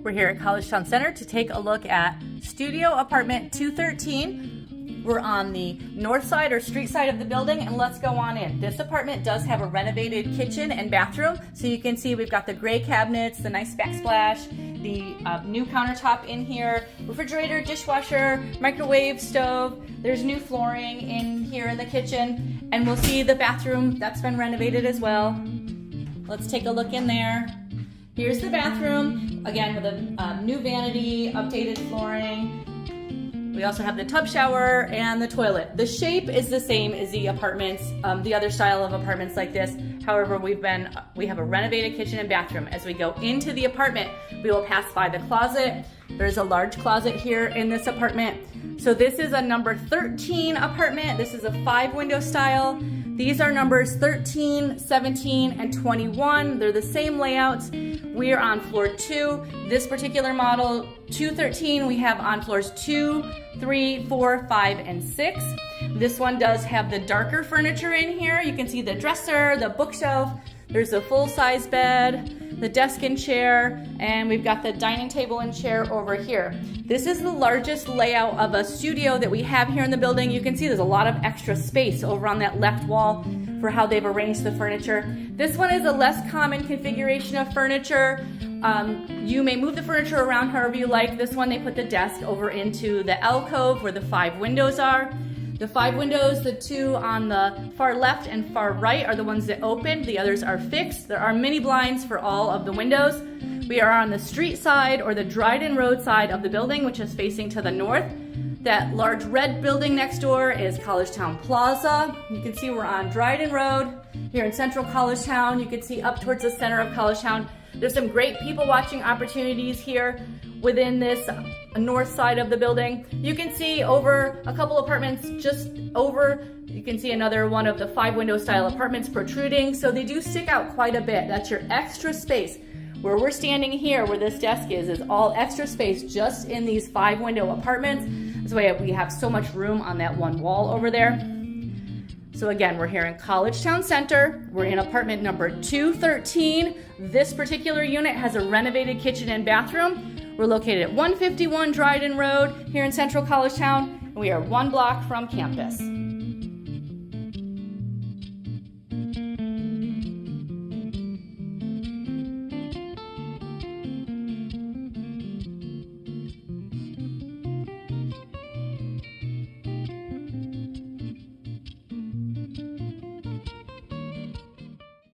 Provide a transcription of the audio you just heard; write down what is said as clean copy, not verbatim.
We're here at Collegetown Center to take a look at studio apartment 213. We're on the north side or street side of the building, and let's go on in. This apartment does have a renovated kitchen and bathroom, so you can see we've got the gray cabinets, the nice backsplash, the new countertop in here, refrigerator, dishwasher, microwave, stove. There's new flooring in here in the kitchen, and we'll see the bathroom that's been renovated as well. Let's take a look in there. Here's the bathroom, again with a new vanity, updated flooring. We also have the tub shower and the toilet. The shape is the same as the apartments, the other style of apartments like this. However, we have a renovated kitchen and bathroom. As we go into the apartment, we will pass by the closet. There's a large closet here in this apartment. So this is a number 13 apartment. This is a 5-window style. These are numbers 13, 17, and 21. They're the same layouts. We are on floor 2. This particular model, 213, we have on floors 2, 3, 4, 5, and 6. This one does have the darker furniture in here. You can see the dresser, the bookshelf. There's a full-size bed, the desk and chair, and we've got the dining table and chair over here. This is the largest layout of a studio that we have here in the building. You can see there's a lot of extra space over on that left wall for how they've arranged the furniture. This one is a less common configuration of furniture. You may move the furniture around however you like. This one, they put the desk over into the alcove where the 5 windows are. The 5 windows, the 2 on the far left and far right, are the ones that open. The others are fixed. There are mini blinds for all of the windows. We are on the street side or the Dryden Road side of the building, which is facing to the north. That large red building next door is Collegetown Plaza. You can see we're on Dryden Road here in central Collegetown. You can see up towards the center of Collegetown. There's some great people watching opportunities here within this north side of the building. You can see over a couple apartments just over, you can see another one of the 5-window style apartments protruding. So they do stick out quite a bit. That's your extra space. Where we're standing here, where this desk is all extra space just in these 5-window apartments. That's why we have so much room on that one wall over there. So again, we're here in Collegetown Center. We're in apartment number 213. This particular unit has a renovated kitchen and bathroom. We're located at 151 Dryden Road here in central Collegetown, and we are 1 block from campus.